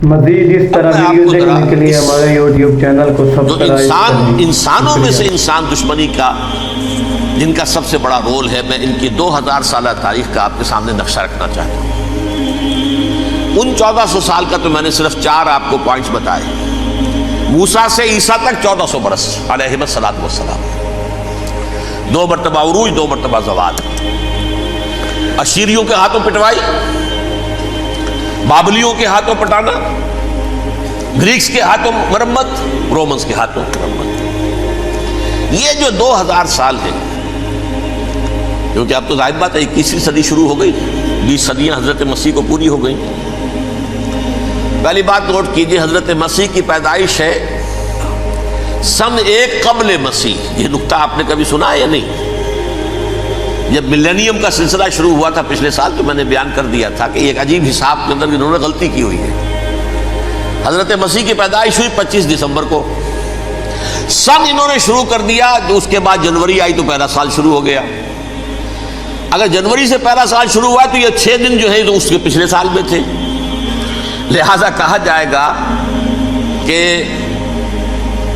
مزید اس طرح ویڈیو دیکھنے کے لیے ہمارے یوٹیوب چینل کو سبسکرائب انسانوں میں سے انسان دشمنی کا جن کا سب سے بڑا رول ہے، میں ان کی 2000 سالہ تاریخ کا آپ کے سامنے نقشہ رکھنا چاہتا ہوں۔ ان 1400 سال کا تو میں نے صرف 4 آپ کو پوائنٹس بتائے۔ موسیٰ سے عیسیٰ تک 1400 برس علیہ الصلوۃ والسلام، 2 مرتبہ عروج، 2 مرتبہ زوال، اشیریوں کے ہاتھوں پٹوائی، بابلیوں کے ہاتھوں پٹانا، گریکس کے ہاتھوں مرمت، رومنز کے ہاتھوں مرمت۔ یہ جو 2000 سال ہے، کیونکہ اب تو ظاہر بات ہے 21ویں صدی شروع ہو گئی، 20 صدیاں حضرت مسیح کو پوری ہو گئی۔ پہلی بات نوٹ کیجئے، حضرت مسیح کی پیدائش ہے سن 1 قبل مسیح۔ یہ نقطہ آپ نے کبھی سنا ہے یا نہیں؟ جب ملینیم کا سلسلہ شروع ہوا تھا پچھلے سال، تو میں نے بیان کر دیا تھا کہ ایک عجیب حساب کے اندر انہوں نے غلطی کی ہوئی ہے۔ حضرت مسیح کی پیدائش ہوئی 25 دسمبر کو، سن انہوں نے شروع کر دیا، جو اس کے بعد جنوری آئی تو پہلا سال شروع ہو گیا۔ اگر جنوری سے پہلا سال شروع ہوا تو یہ 6 دن جو ہے تو اس کے پچھلے سال میں تھے، لہذا کہا جائے گا کہ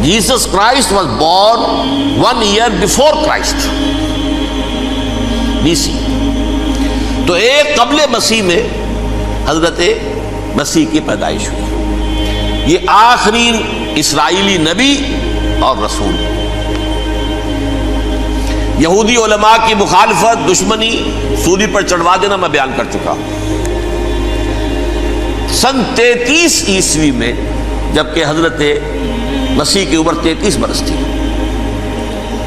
Jesus Christ was born 1 year before Christ, BC۔ تو 1 قبل مسیح میں حضرت مسیح کی پیدائش ہوئی۔ یہ آخری اسرائیلی نبی اور رسول۔ یہودی علماء کی مخالفت، دشمنی، سولی پر چڑھوا دینا میں بیان کر چکا ہوں۔ سن 33 عیسوی میں، جبکہ حضرت مسیح کی عمر 33 برس تھی،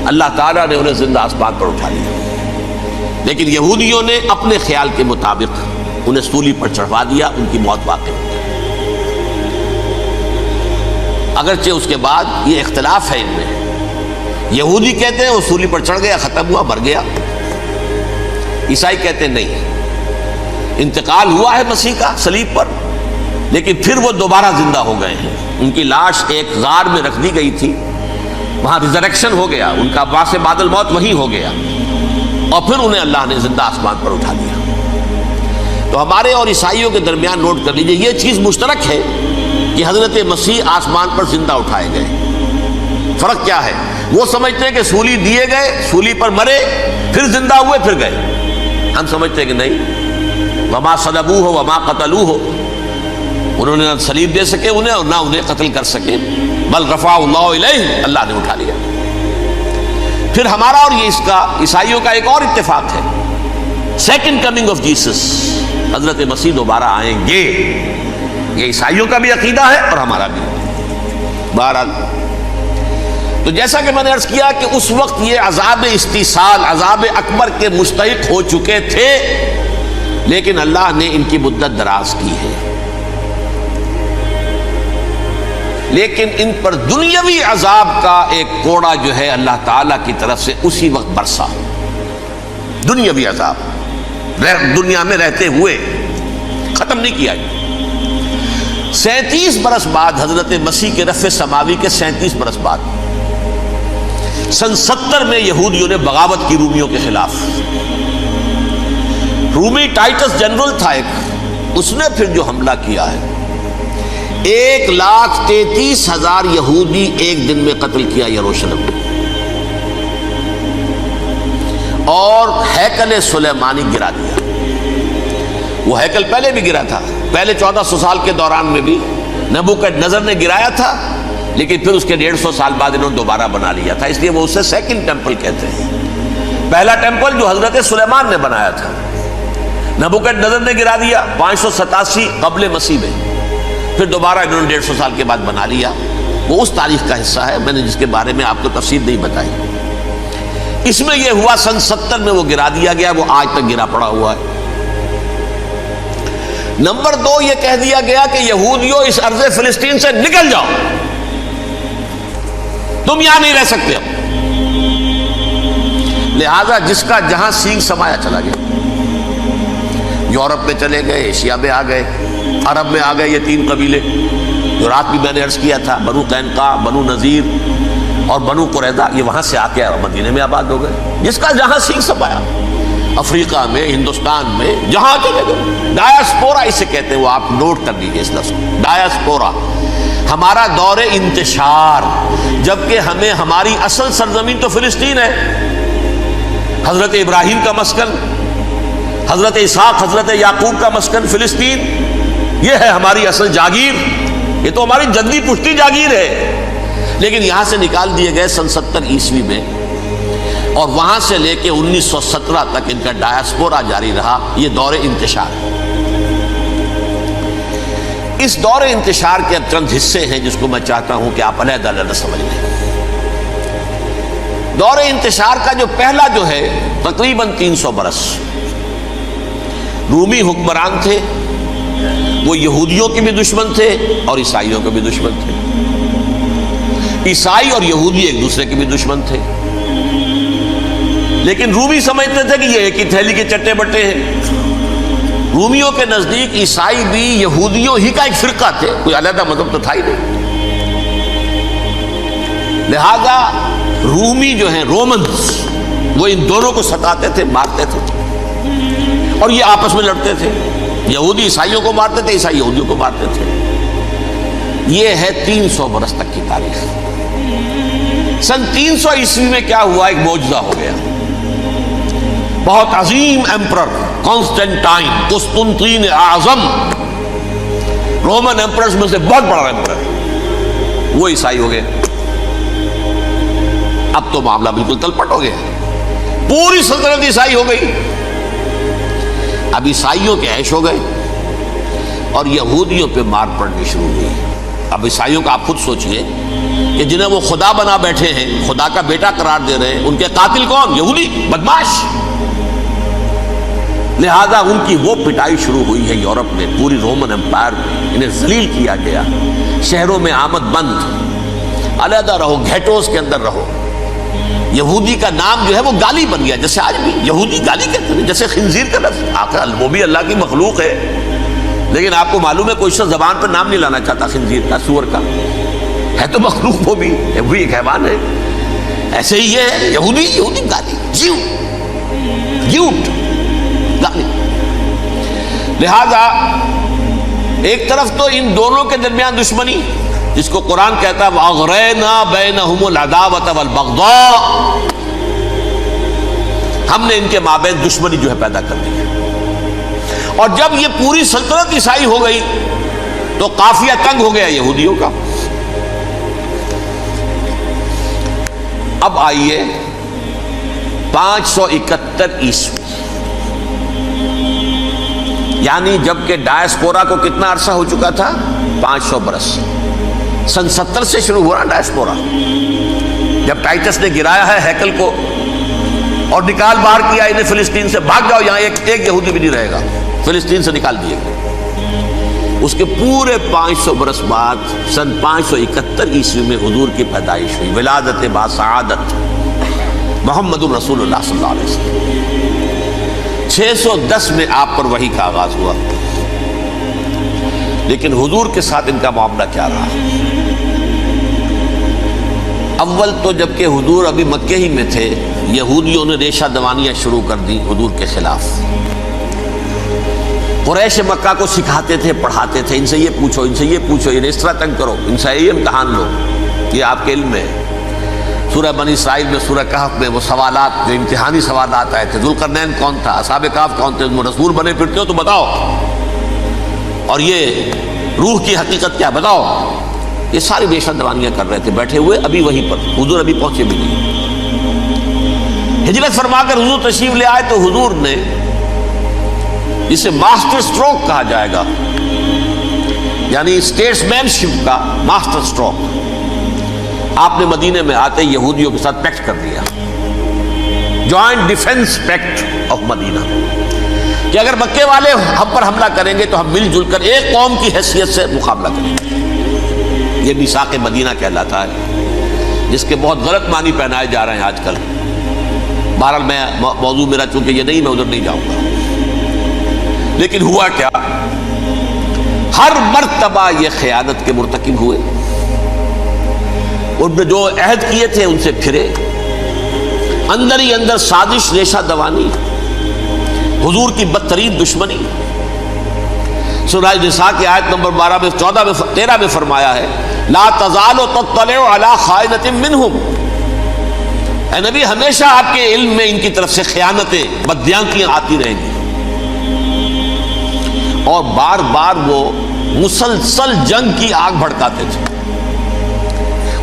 اللہ تعالیٰ نے انہیں زندہ آسمان پر اٹھا لیا، لیکن یہودیوں نے اپنے خیال کے مطابق انہیں سولی پر چڑھوا دیا، ان کی موت واقع ہو گئی۔ اگرچہ اس کے بعد یہ اختلاف ہے ان میں، یہودی کہتے ہیں وہ سولی پر چڑھ گیا، ختم ہوا، مر گیا۔ عیسائی کہتے ہیں نہیں، انتقال ہوا ہے مسیح کا صلیب پر، لیکن پھر وہ دوبارہ زندہ ہو گئے ہیں۔ ان کی لاش ایک غار میں رکھ دی گئی تھی، وہاں ریزریکشن ہو گیا، ان کا باعث بعد الموت وہی ہو گیا، اور پھر انہیں اللہ نے زندہ آسمان پر اٹھا دیا۔ تو ہمارے اور عیسائیوں کے درمیان نوٹ کر لیجئے، یہ چیز مشترک ہے کہ حضرت مسیح آسمان پر زندہ اٹھائے گئے۔ فرق کیا ہے؟ وہ سمجھتے ہیں کہ سولی دیے گئے، سولی پر مرے، پھر زندہ ہوئے، پھر گئے۔ ہم سمجھتے ہیں کہ نہیں، وما صلبوہ وما قتلوہ، انہوں نے نہ صلیب دے سکے انہیں اور نہ انہیں قتل کر سکے، بل رفع اللہ الیہ، اللہ نے اٹھا لیا۔ پھر ہمارا اور یہ اس کا عیسائیوں کا ایک اور اتفاق ہے، سیکنڈ کمنگ آف جیسس، حضرت مسیح دوبارہ آئیں گے۔ یہ عیسائیوں کا بھی عقیدہ ہے اور ہمارا بھی۔ بہرحال تو جیسا کہ میں نے عرض کیا کہ اس وقت یہ عذاب استیصال، عذاب اکبر کے مستحق ہو چکے تھے، لیکن اللہ نے ان کی مدت دراز کی ہے، لیکن ان پر دنیاوی عذاب کا ایک کوڑا جو ہے اللہ تعالیٰ کی طرف سے اسی وقت برسا۔ دنیاوی عذاب دنیا میں رہتے ہوئے ختم نہیں کیا۔ 37 برس بعد، حضرت مسیح کے رفع سماوی کے 37 برس بعد، سن 70 میں یہودیوں نے بغاوت کی رومیوں کے خلاف۔ رومی ٹائٹس جنرل تھا ایک، اس نے پھر جو حملہ کیا ہے، 1,33,000 یہودی ایک دن میں قتل کیا یروشلم میں، اور ہیکل سلیمانی گرا دیا۔ وہ ہیکل پہلے بھی گرا تھا، پہلے 1400 سال کے دوران میں بھی نبوکدنضر نے گرایا تھا، لیکن پھر اس کے 150 سال بعد انہوں نے دوبارہ بنا لیا تھا، اس لیے وہ اسے سیکنڈ ٹیمپل کہتے ہیں۔ پہلا ٹیمپل جو حضرت سلیمان نے بنایا تھا، نبوکدنضر نے گرا دیا 587 قبل مسیح میں، پھر دوبارہ انہوں نے 150 سال کے بعد بنا لیا۔ وہ اس تاریخ کا حصہ ہے، میں نے جس کے بارے میں آپ کو تفصیل نہیں بتائی۔ اس میں یہ ہوا سن 70 میں وہ گرا دیا گیا، وہ آج تک گرا پڑا ہوا ہے۔ نمبر 2، یہ کہہ دیا گیا کہ یہودیوں اس ارض فلسطین سے نکل جاؤ، تم یہاں نہیں رہ سکتے اب۔ لہذا جس کا جہاں سینگ سمایا چلا گیا، یورپ میں چلے گئے، ایشیا میں آ گئے، عرب میں آ گئے، یہ 3 قبیلے جو رات بھی میں نے عرض کیا تھا، بنو قینقاع، بنو نذیر اور بنو قریظہ، یہ وہاں سے آ کے مدینے میں آباد ہو گئے، جس کا جہاں سینگ سمایا۔ افریقہ میں، ہندوستان میں، جہاں چلے گئے، ڈایاسپورا اسے کہتے ہیں، وہ آپ نوٹ کر لیجیے اس لفظ کو، ڈایاسپورا، ہمارا دور انتشار، جبکہ ہمیں ہماری اصل سرزمین تو فلسطین ہے، حضرت ابراہیم کا مسکن، حضرت اسحاق حضرت یعقوب کا مسکن فلسطین، یہ ہے ہماری اصل جاگیر، یہ تو ہماری جدی پشتی جاگیر ہے، لیکن یہاں سے نکال دیے گئے سن 70 عیسوی میں، اور وہاں سے لے کے 1917 تک ان کا ڈایاسپورا جاری رہا۔ یہ دور انتشار ہے۔ اس دور انتشار کے اب چند حصے ہیں جس کو میں چاہتا ہوں کہ آپ علیحدہ علیحدہ سمجھ لیں۔ دور انتشار کا جو پہلا جو ہے تقریباً 300 برس، رومی حکمران تھے، وہ یہودیوں کے بھی دشمن تھے اور عیسائیوں کے بھی دشمن تھے، عیسائی اور یہودی ایک دوسرے کے بھی دشمن تھے، لیکن رومی سمجھتے تھے کہ یہ ایک ہی تھیلی کے چٹے بٹے ہیں۔ رومیوں کے نزدیک عیسائی بھی یہودیوں ہی کا ایک فرقہ تھے، کوئی علیحدہ مذہب تو تھا ہی نہیں، لہذا رومی جو ہیں رومنز وہ ان دونوں کو ستاتے تھے، مارتے تھے، اور یہ آپس میں لڑتے تھے، یہودی عیسائیوں کو مارتے تھے، عیسائی یہودیوں کو مارتے تھے۔ یہ ہے 300 برس تک کی تاریخ۔ سن 300 عیسوی میں کیا ہوا؟ ایک معجزہ ہو گیا۔ بہت عظیم ایمپرر کانسٹینٹائن، قسطنطین اعظم، رومن ایمپررز میں سے بہت بڑا ایمپرر، وہ عیسائی ہو گئے۔ اب تو معاملہ بالکل تلپٹ ہو گیا، پوری سلطنت عیسائی ہو گئی۔ اب عیسائیوں کے عیش ہو گئے اور یہودیوں پہ مار پڑنی شروع ہوئی۔ اب عیسائیوں کا آپ خود سوچئے کہ جنہیں وہ خدا بنا بیٹھے ہیں، خدا کا بیٹا قرار دے رہے ہیں، ان کے قاتل کون؟ یہودی بدماش۔ لہذا ان کی وہ پٹائی شروع ہوئی ہے یورپ میں، پوری رومن امپائر میں انہیں ذلیل کیا گیا، شہروں میں آمد بند، علیحدہ رہو، گھیٹوز کے اندر رہو۔ یہودی کا نام جو ہے وہ گالی بن گیا، جیسے آج بھی یہودی گالی کہتے ہیں، جیسے خنزیر کا لفظ، آخر وہ بھی اللہ کی مخلوق ہے، لیکن آپ کو معلوم ہے کوئی شخص زبان پر نام نہیں لانا چاہتا خنزیر کا، سور کا، ہے تو مخلوق، وہ بھی ایک حیوان ہے۔ ایسے ہی یہ ہے یہودی، یہودی گالی، جیوٹ گالی۔ لہذا ایک طرف تو ان دونوں کے درمیان دشمنی، جس کو قرآن کہتا ہے وَأَغْرَيْنَا بَيْنَهُمُ الْعَدَاوَةَ وَالْبَغْضَاءَ، ہم نے ان کے مابین دشمنی جو ہے پیدا کر دی ہے۔ اور جب یہ پوری سلطنت عیسائی ہو گئی تو قافیہ تنگ ہو گیا یہودیوں کا۔ اب آئیے 571 عیسوی، یعنی جب کہ ڈایاسپورا کو کتنا عرصہ ہو چکا تھا؟ 500 برس۔ سن 70 سے شروع ہوا ڈایاسپورا، جب ٹائٹس نے گرایا ہے ہیکل کو اور نکال باہر کیا انہیں فلسطین سے، بھاگ جاؤ، یہاں ایک یہودی بھی نہیں رہے گا، فلسطین سے نکال دیے گئے۔ اس کے پورے 500 برس بعد سن 571 عیسوی میں حضور کی پیدائش ہوئی، ولادت باسعادت محمد الرسول اللہ صلی اللہ علیہ وسلم۔ 610 میں آپ پر وحی کا آغاز ہوا، لیکن حضور کے ساتھ ان کا معاملہ کیا رہا؟ اول تو جبکہ حضور ابھی مکے ہی میں تھے، یہودیوں نے ریشہ دوانیاں شروع کر دی حضور کے خلاف۔ قریش مکہ کو سکھاتے تھے، پڑھاتے تھے، ان سے یہ پوچھو، ان سے یہ پوچھو، انہیں اس طرح تنگ کرو، ان سے یہ امتحان لو، یہ آپ کے علم میں ہے۔ سورہ بنی اسرائیل میں، سورہ کہف میں وہ سوالات، جو امتحانی سوالات آئے تھے، ذوالقرنین کون تھا، اصحاب کہف کون تھے، تم رسول بنے پھرتے ہو تو بتاؤ، اور یہ روح کی حقیقت کیا بتاؤ۔ یہ ساری ریشہ دوانیاں کر رہے تھے بیٹھے ہوئے، ابھی وہیں پر حضور ابھی پہنچے بھی نہیں۔ ہجرت فرما کر حضور تشریف لے آئے تو حضور نے، جسے ماسٹر سٹروک کہا جائے گا، یعنی اسٹیٹس مین شپ کا ماسٹر سٹروک، آپ نے مدینے میں آتے یہودیوں کے ساتھ پیکٹ کر دیا، جوائنٹ ڈیفنس پیکٹ آف مدینہ، کہ اگر مکے والے ہم پر حملہ کریں گے تو ہم مل جل کر ایک قوم کی حیثیت سے مقابلہ کریں گے۔ یہ میثاق مدینہ کہلاتا ہے، جس کے بہت غلط معنی پہنائے جا رہے ہیں آج کل۔ بہرحال میں موضوع میرا چونکہ یہ نہیں، میں ادھر نہیں جاؤں گا، لیکن ہوا کیا؟ ہر مرتبہ یہ خیانت کے مرتکب ہوئے، ان نے جو عہد کیے تھے ان سے پھرے، اندر ہی اندر سازش، ریشہ دوانی، حضور کی بدترین دشمنی. سورہ نساء کی آیت نمبر 12 میں 14 میں 13 میں فرمایا ہے لا تزال تطلع علی خائنۃ منہم. اے نبی ہمیشہ آپ کے علم میں ان کی طرف سے خیانتیں بدیانتیاں آتی رہیں گی. اور بار بار وہ مسلسل جنگ کی آگ بھڑکاتے تھے.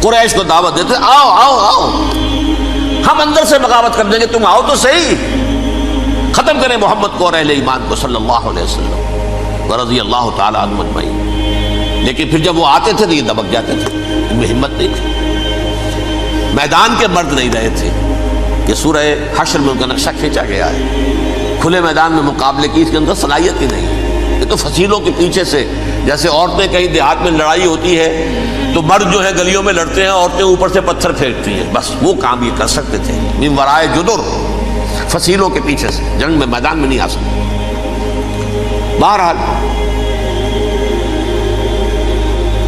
قریش کو دعوت دیتے آؤ آؤ آؤ ہم اندر سے بغاوت کر دیں گے, تم آؤ تو صحیح, ختم کریں محمد کو اور اہل ایمان کو صلی اللہ علیہ وسلم ورضی اللہ تعالی عنہم اجمعین. لیکن پھر جب وہ آتے تھے تو یہ دبک جاتے تھے, ان میں ہمت نہیں تھی, میدان کے مرد نہیں رہے تھے. یہ سورہ حشر میں ان کا نقشہ کھینچا گیا ہے. کھلے میدان میں مقابلے کی اس کے اندر صلاحیت ہی نہیں. یہ تو فصیلوں کے پیچھے سے, جیسے عورتیں کہیں دیہات میں لڑائی ہوتی ہے تو مرد جو ہے گلیوں میں لڑتے ہیں, عورتیں اوپر سے پتھر پھینکتی ہیں, بس وہ کام یہ کر سکتے تھے. من ورائے جدر, فصیلوں کے پیچھے سے, جنگ میں میدان میں نہیں آ سکتے. بہرحال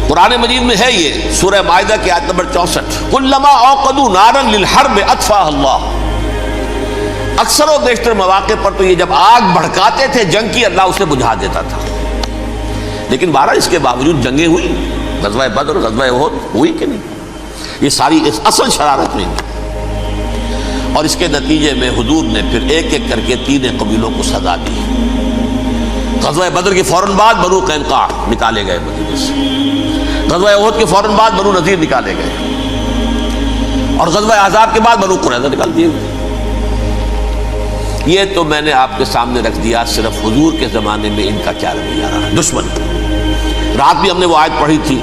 قرآن مجید میں ہے یہ سورہ مائدہ کی آیت نمبر 64 کلما اوقدوا نارا للحرب اطفاها اللہ. اکثر و بیشتر مواقع پر تو یہ جب آگ بھڑکاتے تھے جنگ کی, اللہ اسے بجھا دیتا تھا. لیکن بہرحال اس کے باوجود جنگیں ہوئی, غزوہ بدر, غزوہ احد ہوئی کہ نہیں, یہ ساری اس اصل شرارت میں. اور اس کے نتیجے میں حضور نے پھر ایک ایک کر کے 3 قبیلوں کو سزا دی. غزوہ بدر کے فوراً بعد بنو قینقاع نکالے گئے مدینے سے, غزوہ احد کے فوراً بعد بنو نذیر نکالے گئے, اور غزوہ احزاب کے بعد بنو قریظہ نکال دیے گئے. یہ تو میں نے آپ کے سامنے رکھ دیا صرف حضور کے زمانے میں ان کا کیا رویہ رہا. دشمن, رات بھی ہم نے وہ آیت پڑھی تھی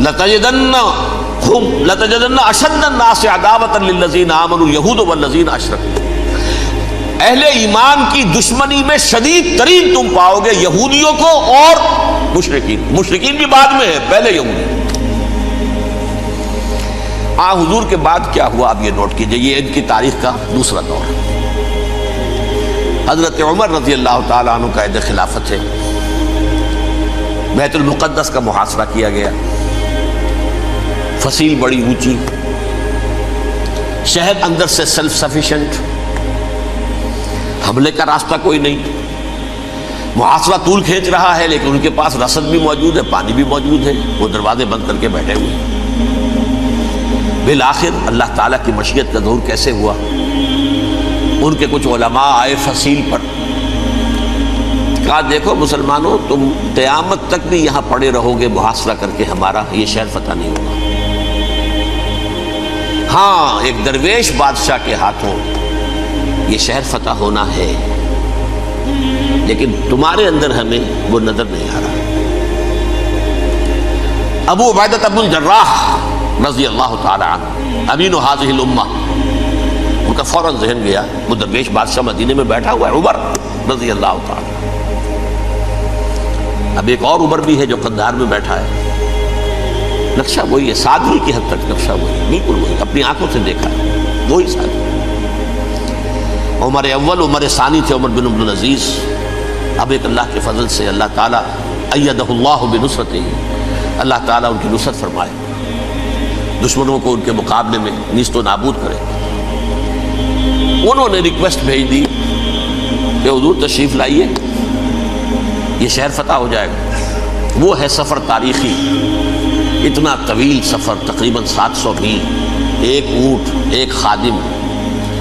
لَتَجِدَنَّ أَشَدَّ النَّاسِ عَدَاوَةً لِلَّذِينَ آمَنُوا الْيَهُودُ وَالَّذِينَ أَشْرَكُوا. اہل ایمان کی دشمنی میں شدید ترین تم پاؤ گے یہودیوں کو اور مشرکین. مشرکین بھی بعد میں ہے, پہلے یہودی. حضور کے بعد کیا ہوا اب یہ نوٹ کیجئے, یہ ان کی تاریخ کا دوسرا دور ہے. حضرت عمر رضی اللہ تعالیٰ عنہ قائد خلافت ہے. بیت المقدس کا محاصرہ کیا گیا, فصیل بڑی اونچی, شہر اندر سے سیلف سفیشنٹ, حملے کا راستہ کوئی نہیں. محاصرہ طول کھینچ رہا ہے لیکن ان کے پاس رسد بھی موجود ہے, پانی بھی موجود ہے, وہ دروازے بند کر کے بیٹھے ہوئے. بالآخر اللہ تعالیٰ کی مشیت کا ظہور کیسے ہوا, ان کے کچھ علماء آئے فصیل پر, کہا دیکھو مسلمانوں تم قیامت تک بھی یہاں پڑے رہو گے محاصرہ کر کے, ہمارا یہ شہر فتح نہیں ہوگا. ہاں ایک درویش بادشاہ کے ہاتھوں یہ شہر فتح ہونا ہے, لیکن تمہارے اندر ہمیں وہ نظر نہیں آ رہا. ابو عبیدہ بن الجراح رضی اللہ تعالی عنہ امین هذه الامہ, ان کا فوراً ذہن گیا وہ درویش بادشاہ مدینے میں بیٹھا ہوا ہے عمر رضی اللہ تعالی. اب ایک اور عمر بھی ہے جو قندھار میں بیٹھا ہے, نقشہ وہی ہے, سادگی کی حد تک نقشہ وہی ہے, بالکل وہی, اپنی آنکھوں سے دیکھا ہے وہی سادگی. عمر اول عمر ثانی تھے عمر بن عبد العزیز. اب ایک اللہ کے فضل سے اللہ تعالیٰ ایدہ اللہ بنصرتہ, اللہ تعالیٰ ان کی نصرت فرمائے, دشمنوں کو ان کے مقابلے میں نیست و نابود کرے. انہوں نے ریکویسٹ بھیج دی کہ حضور تشریف لائیے, یہ شہر فتح ہو جائے گا. وہ ہے سفر تاریخی, اتنا طویل سفر تقریباً 700 میل, ایک اونٹ, ایک خادم,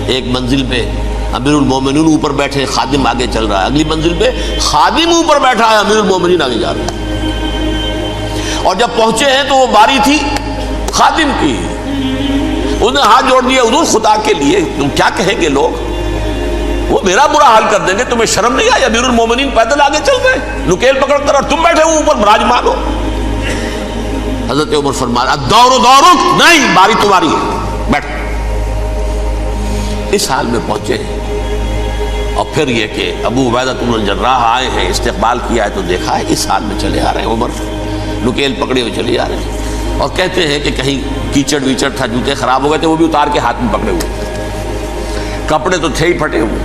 ایک منزل پہ امیر المومنین اوپر بیٹھے, خادم آگے چل رہا ہے, اگلی منزل پہ خادم اوپر بیٹھا ہے, امیر المومنین آگے جا رہے ہیں. اور جب پہنچے ہیں تو وہ باری تھی خادم کی, انہوں نے ہاتھ جوڑ دیا حضور خدا کے لیے تم کیا کہیں گے لوگ, وہ میرا برا حال کر دیں گے, تمہیں شرم نہیں آئی, امیر المومنین پیدل آگے چل رہے ہیں نکیل پکڑ کر, اور تم بیٹھے ہو اوپر براجمان ہو. حضرت عمر فرمایا الدور دورک, نہیں باری تمہاری ہے, بیٹھ. اس حال میں پہنچے ہیں. اور پھر یہ کہ ابو عبیدہ بن الجراح آئے ہیں, استقبال کیا ہے تو دیکھا ہے اس حال میں چلے آ رہے ہیں. عمر نکیل پکڑے ہوئے چلے آ رہے ہیں, اور کہتے ہیں کہ کہیں کیچڑ ویچڑ تھا, جوتے خراب ہو گئے تھے, وہ بھی اتار کے ہاتھ میں پکڑے ہوئے, کپڑے تو تھے ہی پھٹے ہوئے.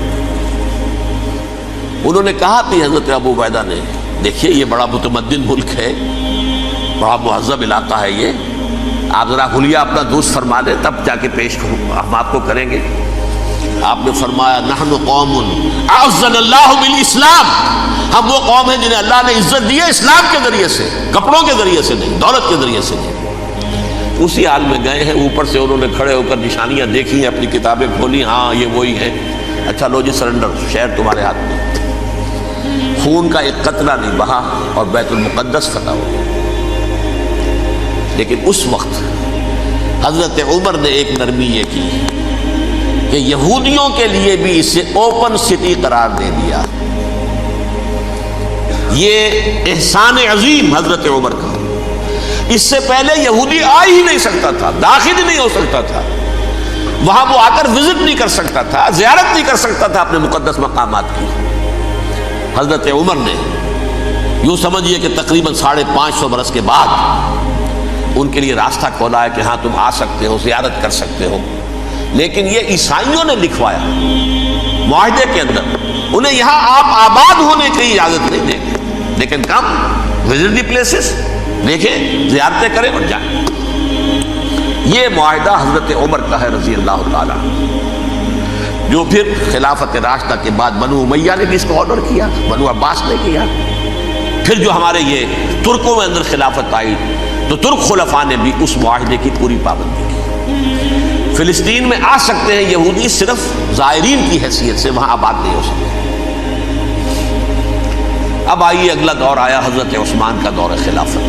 انہوں نے کہا کہ حضرت ابو عبیدہ نے, دیکھیے یہ بڑا متمدن ملک ہے, بڑا مہذب علاقہ ہے یہ, آپ ذرا حلیہ اپنا درست فرما دیں تب جا کے پیش ہم آپ کو کریں گے. آپ نے فرمایا نحن قوم اعزنا اللہ بالاسلام، ہم وہ قوم ہیں جنہیں اللہ نے عزت دی ہے اسلام کے ذریعے سے، کپڑوں کے ذریعے سے نہیں، دولت کے ذریعے سے نہیں۔ اسی حال میں گئے ہیں، اوپر سے انہوں نے کھڑے ہو کر نشانیاں دیکھی ہیں، اپنی کتابیں کھولی، ہاں یہ وہی ہے، اچھا لو جی سرنڈر، شہر تمہارے ہاتھ میں۔ خون کا ایک قطرہ نہیں بہا اور بیت المقدس فتح ہو گیا۔ لیکن اس وقت حضرت عمر نے ایک نرمی یہ کی کہ یہودیوں کے لیے بھی اسے اوپن سٹی قرار دے دیا۔ یہ احسان عظیم حضرت عمر کا، اس سے پہلے یہودی آ ہی نہیں سکتا تھا، داخل ہی نہیں ہو سکتا تھا، وہاں وہ آ کر وزٹ نہیں کر سکتا تھا، زیارت نہیں کر سکتا تھا اپنے مقدس مقامات کی۔ حضرت عمر نے یوں سمجھیے کہ تقریباً 550 برس کے بعد ان کے لیے راستہ کھولا ہے کہ ہاں تم آ سکتے ہو، زیارت کر سکتے ہو۔ لیکن یہ عیسائیوں نے لکھوایا معاہدے کے اندر، انہیں یہاں آپ آباد ہونے کی اجازت نہیں دیں گے، لیکن کم وزٹ دی پلیسز، دیکھیں زیارتیں کریں اور جائیں۔ یہ معاہدہ حضرت عمر کا ہے رضی اللہ تعالیٰ، جو پھر خلافت راشدہ کے بعد بنو امیہ نے بھی اس کو آرڈر کیا، بنو عباس نے کیا۔ پھر جو ہمارے یہ ترکوں میں اندر خلافت آئی تو ترک خلفاء نے بھی اس معاہدے کی پوری پابندی کی۔ فلسطین میں آ سکتے ہیں یہودی صرف زائرین کی حیثیت سے، وہاں آباد نہیں ہو سکتے۔ اب آئیے اگلا دور آیا حضرت عثمان کا دور خلافت۔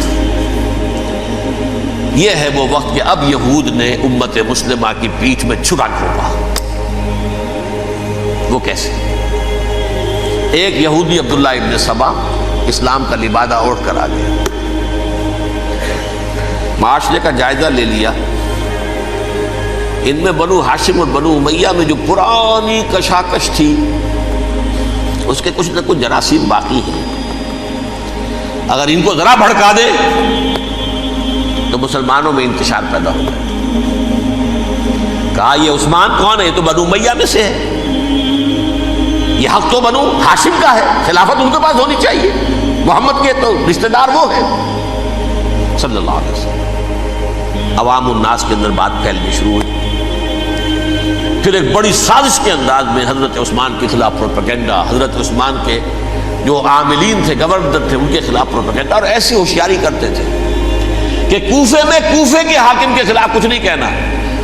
یہ ہے وہ وقت کہ اب یہود نے امت مسلمہ کی پیٹھ میں چھرا گھونپا۔ وہ کیسے؟ ایک یہودی عبداللہ ابن سبا اسلام کا لبادہ اوڑھ کر آ گیا، معاشرے کا جائزہ لے لیا، ان میں بنو ہاشم اور بنو امیہ میں جو پرانی کشاکش تھی اس کے کچھ نہ کچھ جراثیم باقی ہیں، اگر ان کو ذرا بھڑکا دے تو مسلمانوں میں انتشار پیدا ہو گیا۔ کہا یہ عثمان کون ہے؟ یہ تو بنو امیہ میں سے ہے، یہ حق تو بنو ہاشم کا ہے، خلافت ان کے پاس ہونی چاہیے، محمد کے تو رشتہ دار وہ ہیں صلی اللہ علیہ وسلم۔ عوام الناس کے اندر بات پھیلنی شروع ہوئی۔ پھر ایک بڑی سازش کے انداز میں حضرت عثمان کے خلاف پروپیگنڈا، حضرت عثمان کے جو عاملین تھے، گورنر تھے، ان کے خلاف پروپیگنڈا، اور ایسی ہوشیاری کرتے تھے کہ کوفے میں کوفے کے حاکم کے خلاف کچھ نہیں کہنا،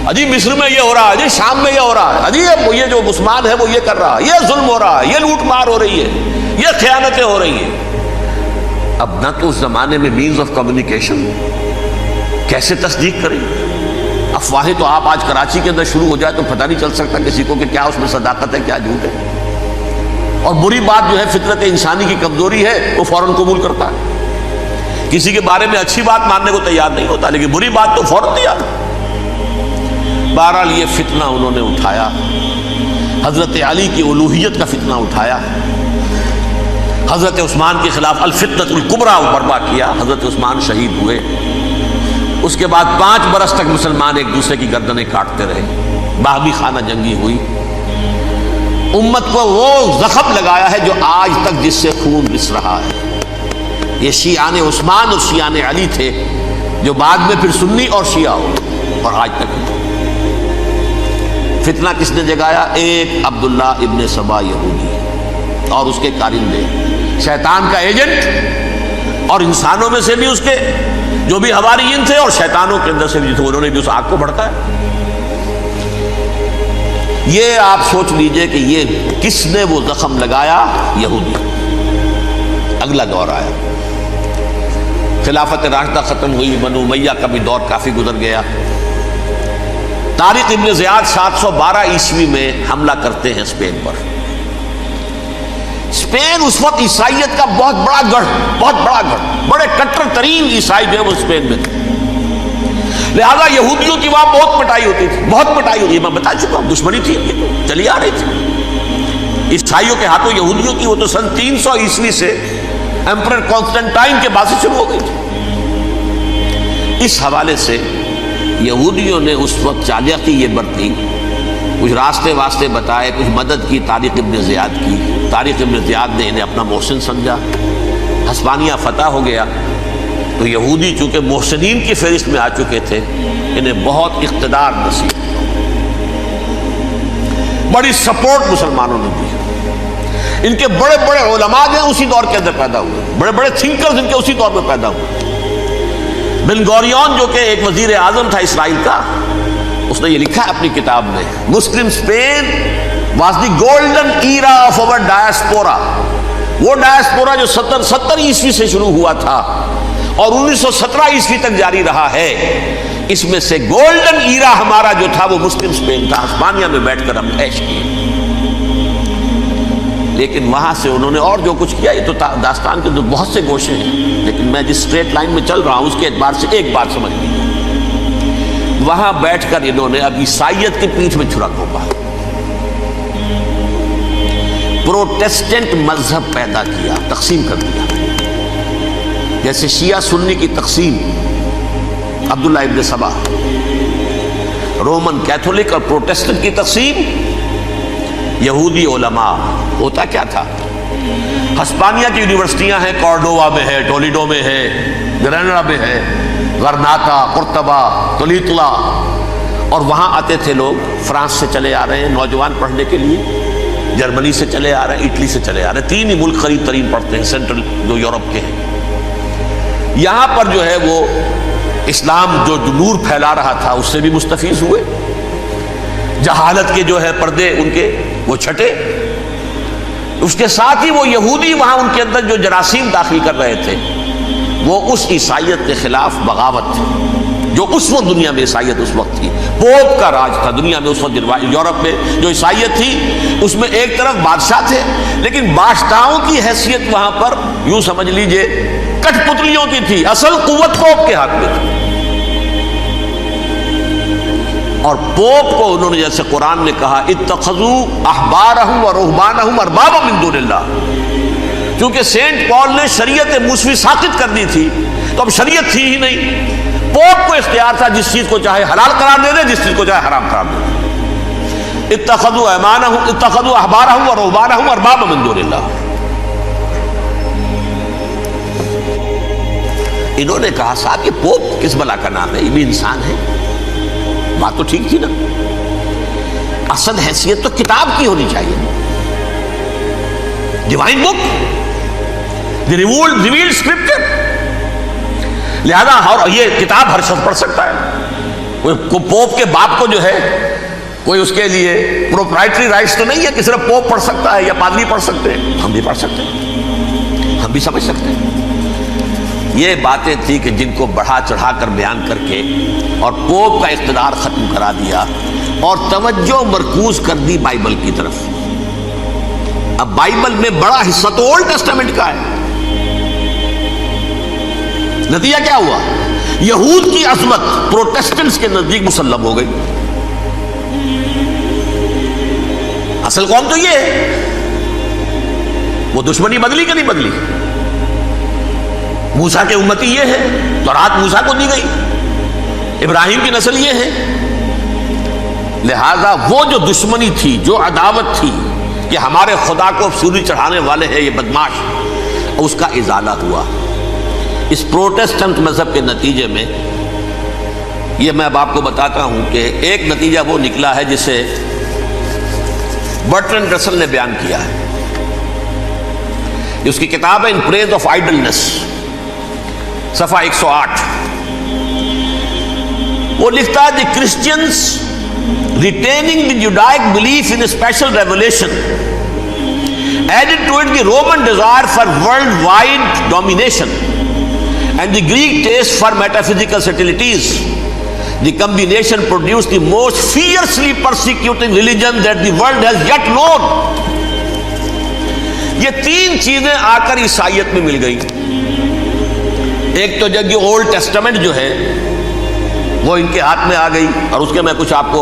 اجی مصر میں یہ ہو رہا ہے، اجی شام میں یہ ہو رہا ہے، اجی یہ جو عثمان ہے وہ یہ کر رہا ہے، یہ ظلم ہو رہا ہے، یہ لوٹ مار ہو رہی ہے، یہ خیانتیں ہو رہی ہیں۔ اب نہ تو اس زمانے میں مینز آف کمیونیکیشن، کیسے تصدیق کریں؟ افواہیں تو آپ آج کراچی کے اندر شروع ہو جائے تو پتہ نہیں چل سکتا کسی کو کہ کیا اس میں صداقت ہے کیا جھوٹ ہے، اور بری بات جو ہے فطرت انسانی کی کمزوری ہے وہ فوراً قبول کرتا ہے، کسی کے بارے میں اچھی بات ماننے کو تیار نہیں ہوتا، لیکن بری بات تو فوراً تیار۔ بہرحال یہ فتنہ انہوں نے اٹھایا، حضرت علی کی الوہیت کا فتنہ اٹھایا، حضرت عثمان کے خلاف الفتنۃ الکبریٰ برپا کیا، حضرت عثمان شہید ہوئے۔ اس کے بعد 5 برس تک مسلمان ایک دوسرے کی گردنیں کاٹتے رہے، باہمی خانہ جنگی ہوئی، امت کو وہ زخم لگایا ہے جو آج تک جس سے خون رس رہا ہے۔ یہ شیعان عثمان اور شیعان علی تھے جو بعد میں پھر سنی اور شیعہ ہو، اور آج تک فتنہ کس نے جگایا؟ ایک عبداللہ ابن سبا یہودی اور اس کے کارندے، شیطان کا ایجنٹ، اور انسانوں میں سے بھی اس کے جو بھی حواریین تھے اور شیطانوں کے اندر سے بھی تھے، انہوں نے بھی اس آگ کو بھڑکایا۔ یہ آپ سوچ لیجئے کہ یہ کس نے وہ زخم لگایا؟ یہودی۔ اگلا دور آیا، خلافت راشدہ ختم ہوئی، بنو امیہ کا بھی دور کافی گزر گیا۔ طارق ابن زیاد 712 عیسوی میں حملہ کرتے ہیں اسپین پر۔ اسپین اس وقت عیسائیت کا بہت بڑا گڑھ، بڑے کٹر ترین عیسائی جو ہے وہ اسپین میں تھے، لہذا یہودیوں کی وہاں بہت پٹائی ہوتی تھی، میں بتا چکا ہوں، دشمنی تھی، یہ تو چلی آ رہی تھی عیسائیوں کے ہاتھوں یہودیوں کی۔ وہ تو سن 300 عیسوی سے ایمپرر کانسٹنٹائن کے بعد سے شروع ہو گئی تھی۔ اس حوالے سے یہودیوں نے اس وقت چالاکی یہ برتی، کچھ راستے واسطے بتائے، کچھ مدد کی طارق ابن زیاد کی۔ طارق ابن زیاد نے انہیں اپنا محسن سمجھا، ہسپانیہ فتح ہو گیا تو یہودی چونکہ محسنین کی فہرست میں آ چکے تھے، انہیں بہت اقتدار نصیب۔ بڑی سپورٹ مسلمانوں نے دی. ان کے بڑے بڑے علماء جو ہیں اسی دور کے اندر پیدا ہوئے, بڑے بڑے تھنکرز ان کے اسی دور میں پیدا ہوئے. بن گوریون جو کہ ایک وزیر اعظم تھا اسرائیل کا, اس نے یہ لکھا ہے اپنی کتاب میں, Muslim Spain was the golden era of our diaspora. وہ ڈائسپورا جو 70 عیسوی سے شروع ہوا تھا اور 1917 عیسوی تک جاری رہا ہے, اس میں سے گولڈن ایرا ہمارا جو تھا وہ مسلم اسپین تھا. ہسپانیہ میں بیٹھ کر ہم عیش کیے, لیکن وہاں سے انہوں نے اور جو کچھ کیا, یہ تو داستان کے بہت سے گوشے ہیں, لیکن میں جس اسٹریٹ لائن میں چل رہا ہوں اس کے اعتبار سے ایک بات سمجھ لیجیے. وہاں بیٹھ کر انہوں نے اب عیسائیت کی پیٹھ میں چھرا گھونپا, پروٹیسٹنٹ مذہب پیدا کیا, تقسیم کر دیا. جیسے شیعہ سنی کی تقسیم, عبداللہ ابن سبا, رومن کیتھولک اور پروٹیسٹنٹ کی تقسیم, یہودی علماء. ہوتا کیا تھا, ہسپانیہ کی یونیورسٹیاں ہیں, کارڈووا میں ہے, ٹولیڈو میں ہے, گریناڈا میں ہے, غرناطہ, قرطبہ, تولیتلا, اور وہاں آتے تھے لوگ. فرانس سے چلے آ رہے ہیں نوجوان پڑھنے کے لیے, جرمنی سے چلے آ رہے ہیں, اٹلی سے چلے آ رہے ہیں. 3 ہی ملک قریب ترین پڑھتے ہیں سینٹرل جو یورپ کے ہیں. یہاں پر جو ہے وہ اسلام جو نور پھیلا رہا تھا اس سے بھی مستفیض ہوئے. جہالت کے جو ہے پردے ان کے وہ چھٹے. اس کے ساتھ ہی وہ یہودی وہاں ان کے اندر جو جراثیم داخل کر رہے تھے وہ اس عیسائیت کے خلاف بغاوت تھی جو اس وقت دنیا میں عیسائیت اس وقت تھی. پوپ کا راج تھا دنیا میں اس وقت. یورپ میں جو عیسائیت تھی اس میں ایک طرف بادشاہ تھے, لیکن بادشاہوں کی حیثیت وہاں پر یوں سمجھ لیجئے کٹ پتلیوں کی تھی, اصل قوت پوپ کے ہاتھ میں تھی. اور پوپ کو انہوں نے جیسے قرآن نے کہا اتخذوا احبارهم ورهبانهم اربابا من دون اللہ, کیونکہ سینٹ پال نے شریعت موسوی ساقط کر دی تھی تو اب شریعت تھی ہی نہیں. پوپ کو اختیار تھا جس چیز کو چاہے حلال قرار دے دے, جس چیز کو چاہے حرام قرار دے دے. اتخذوا احبارهم ورهبانهم اربابا من دون اللہ. انہوں نے کہا صاحب یہ پوپ کس بلا کا نام ہے, یہ بھی انسان ہے. بات تو ٹھیک تھی نا, اصل حیثیت تو کتاب کی ہونی چاہیے, ڈیوائن بک, دی ریویلڈ اسکرپچر. لہذا اور یہ کتاب ہر شخص پڑھ سکتا ہے. کوئی پوپ کے باپ کو جو ہے کوئی اس کے لیے پروپرائٹری رائٹس تو نہیں ہے کہ صرف پوپ پڑھ سکتا ہے یا پادری پڑھ سکتے ہیں. ہم بھی پڑھ سکتے ہیں, ہم بھی سمجھ سکتے ہیں. یہ باتیں تھی کہ جن کو بڑھا چڑھا کر بیان کر کے اور پوپ کا اقتدار ختم کرا دیا اور توجہ مرکوز کر دی بائبل کی طرف. اب بائبل میں بڑا حصہ تو اولڈ ٹیسٹامنٹ کا ہے. نتیجہ کیا ہوا, یہود کی عظمت پروٹیسٹنٹس کے نزدیک مسلم ہو گئی. اصل قوم تو یہ ہے, وہ دشمنی بدلی کہ نہیں بدلی. موسیٰ کے امتی یہ ہے, تورات موسیٰ کو دی گئی, ابراہیم کی نسل یہ ہے. لہذا وہ جو دشمنی تھی, جو عداوت تھی کہ ہمارے خدا کو سوری چڑھانے والے ہیں یہ بدماش, اس کا ازالہ ہوا اس پروٹیسٹنٹ مذہب کے نتیجے میں. یہ میں اب آپ کو بتاتا ہوں کہ ایک نتیجہ وہ نکلا ہے جسے برٹرنڈ رسل نے بیان کیا ہے. اس کی کتاب ہے ان پریز آف آئیڈلنس, صفحہ 108. وہ لکھتا ہے the Christians retaining the Judaic belief in special revelation added to it the Roman desire for worldwide domination and the Greek taste for metaphysical subtleties. The combination produced the most fiercely persecuting religion that the world has yet known. یہ 3 چیزیں آ کر عیسائیت میں مل گئی. ایک تو جب یہ اولڈ ٹیسٹامنٹ جو ہے وہ ان کے ہاتھ میں آ گئی, اور اس کے میں کچھ آپ کو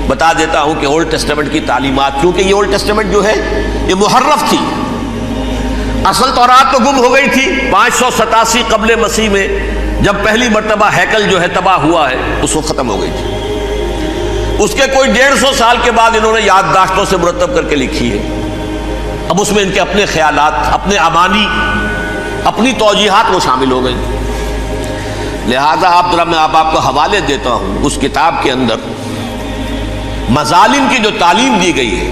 بتا دیتا ہوں کہ اولڈ ٹیسٹامنٹ کی تعلیمات, کیونکہ یہ اولڈ ٹیسٹامنٹ جو ہے یہ محرف تھی. اصل تورات تو گم ہو گئی تھی 587 قبل مسیح میں, جب پہلی مرتبہ ہیکل جو ہے تباہ ہوا ہے, اس وقت ختم ہو گئی تھی. اس کے کوئی 150 سال کے بعد انہوں نے یادداشتوں سے مرتب کر کے لکھی ہے. اب اس میں ان کے اپنے خیالات, اپنے امانی, اپنی توجیحات وہ شامل ہو گئی. لہذا آپ ذرا میں آپ کو حوالے دیتا ہوں. اس کتاب کے اندر مظالم کی جو تعلیم دی گئی ہے،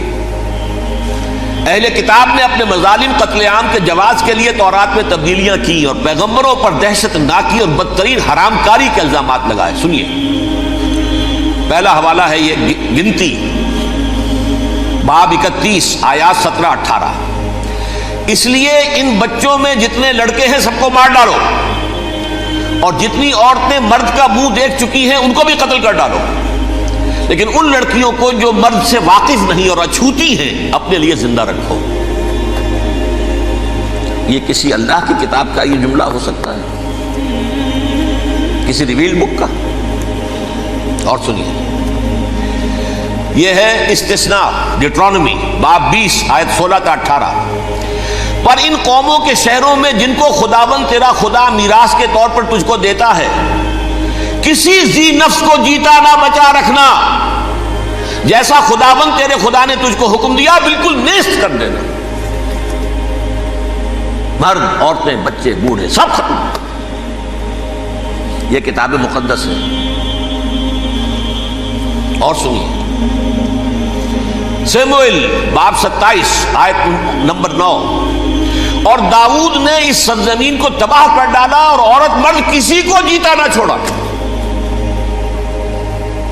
اہل کتاب نے اپنے مظالم قتل عام کے جواز کے لیے تورات میں تبدیلیاں کی اور پیغمبروں پر دہشت ناکی اور بدترین حرام کاری کے الزامات لگائے۔ سنیے، پہلا حوالہ ہے یہ گنتی باب 31 آیات 17-18۔ اس لیے ان بچوں میں جتنے لڑکے ہیں سب کو مار ڈالو، اور جتنی عورتیں مرد کا منہ دیکھ چکی ہیں ان کو بھی قتل کر ڈالو، لیکن ان لڑکیوں کو جو مرد سے واقف نہیں اور اچھوتی ہیں اپنے لیے زندہ رکھو۔ یہ کسی اللہ کی کتاب کا یہ جملہ ہو سکتا ہے؟ کسی ریویل بک کا؟ اور سنیے، یہ ہے استثناء ڈیٹرانومی باب 20 آیت 16-18۔ پر ان قوموں کے شہروں میں جن کو خداوند تیرا خدا میراث کے طور پر تجھ کو دیتا ہے، کسی ذی نفس کو جیتا نہ بچا رکھنا، جیسا خداوند تیرے خدا نے تجھ کو حکم دیا بالکل نیست کر دینا۔ مرد، عورتیں، بچے، بوڑھے سب ختم۔ یہ کتاب مقدس ہے۔ اور سنیے، سموئیل باب 27 آیت نمبر 9۔ اور داؤد نے اس سرزمین کو تباہ کر ڈالا اور عورت مرد کسی کو جیتا نہ چھوڑا۔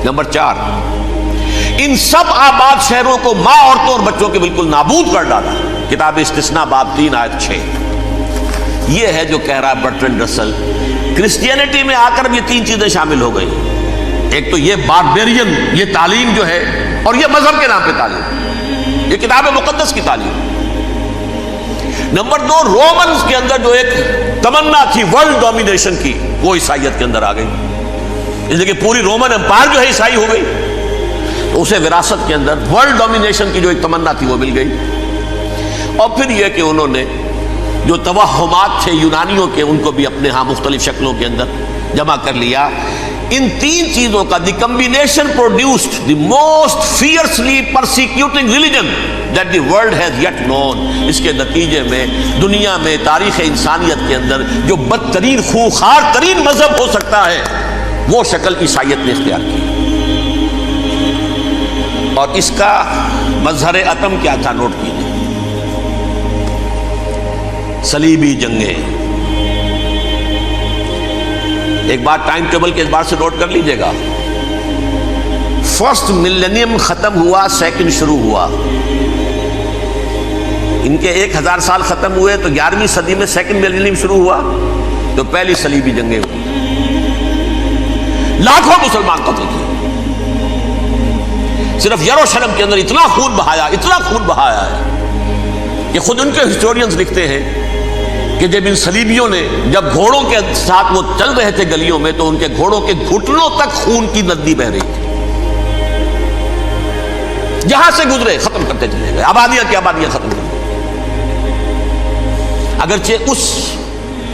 نمبر 4، ان سب آباد شہروں کو ماں، عورتوں اور بچوں کے بالکل نابود کر ڈالا۔ کتاب استثناء باب 3 آیت 6۔ یہ ہے جو کہہ رہا ہے برٹرنڈ رسل، کرسچینٹی میں آ کر بھی یہ تین چیزیں شامل ہو گئی۔ ایک تو یہ باربیرین، یہ تعلیم جو ہے، اور یہ مذہب کے نام پہ تعلیم، یہ کتاب مقدس کی تعلیم۔ نمبر 2، رومنز کے اندر جو ایک تمنا تھی ورلڈ ڈومینیشن کی، وہ عیسائیت کے اندر آ گئی، اس لیے کہ پوری رومن امپائر جو ہے عیسائی ہو گئی، تو اسے وراثت کے اندر ورلڈ ڈومینیشن کی جو ایک تمنا تھی وہ مل گئی۔ اور پھر یہ کہ انہوں نے جو توہمات تھے یونانیوں کے، ان کو بھی اپنے ہاں مختلف شکلوں کے اندر جمع کر لیا۔ ان تین چیزوں کا the combination produced the most fiercely persecuting religion that the world has yet known. اس کے نتیجے میں دنیا میں تاریخ انسانیت کے اندر جو بدترین خوخار ترین مذہب ہو سکتا ہے وہ شکل عیسائیت نے اختیار کی۔ اور اس کا مظہر عتم کیا تھا؟ نوٹ کیجیے، صلیبی جنگیں۔ ایک بات ٹائم ٹیبل کے اعتبار سے نوٹ کر لیجئے گا، فرسٹ ملینیم ختم ہوا، سیکنڈ شروع ہوا۔ ان کے 1000 سال ختم ہوئے تو 11ویں صدی میں سیکنڈ ملینیم شروع ہوا، تو پہلی صلیبی جنگیں ہوئی، لاکھوں مسلمان قتل کیے۔ صرف یروشلم کے اندر اتنا خون بہایا، اتنا خون بہایا ہے کہ خود ان کے ہسٹورینز لکھتے ہیں کہ جب ان صلیبیوں نے جب گھوڑوں کے ساتھ وہ چل رہے تھے گلیوں میں، تو ان کے گھوڑوں کے گھٹنوں تک خون کی ندی بہ رہی تھی۔ جہاں سے گزرے ختم کرتے چلے گئے، آبادیاں کی آبادیاں ختم کر دی۔ اگرچہ اس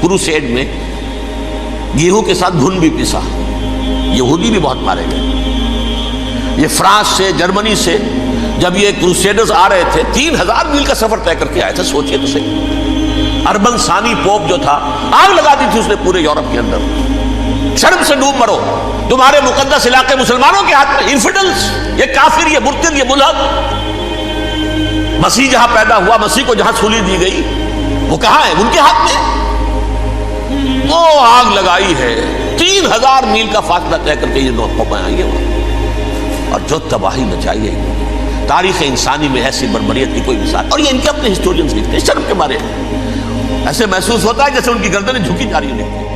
کروسیڈ میں گیہوں کے ساتھ گھن بھی پیسا، یہودی بھی بہت مارے گئے۔ یہ فرانس سے، جرمنی سے جب یہ کروسیڈرز آ رہے تھے، 3000 میل کا سفر طے کر کے آئے تھے۔ سوچئے تو صحیح، اربن ثانی پوپ جو تھا، آگ لگا دی تھی اس نے پورے یورپ کے اندر، شرم سے ڈوب مرو، تمہارے مقدس علاقے مسلمانوں کے ہاتھ میں، انفیڈلز، یہ کافر، یہ مرتد، یہ ملحد۔ مسیح جہاں پیدا ہوا، مسیح کو جہاں سولی دی گئی، وہ کہاں ہے؟ ان کے ہاتھ میں۔ وہ آگ لگائی ہے، 3000 میل کا فاصلہ طے کر کے یہ قومیں آئی ہیں، اور جو تباہی مچائی ہے تاریخ انسانی میں، ایسی بربریت کی کوئی مثال۔ اور یہ ان کے اپنے ہسٹورینز لکھتے ہیں، شرم کے مارے ایسے محسوس ہوتا ہے جیسے ان کی گردنیں جھکی جا رہی ہیں۔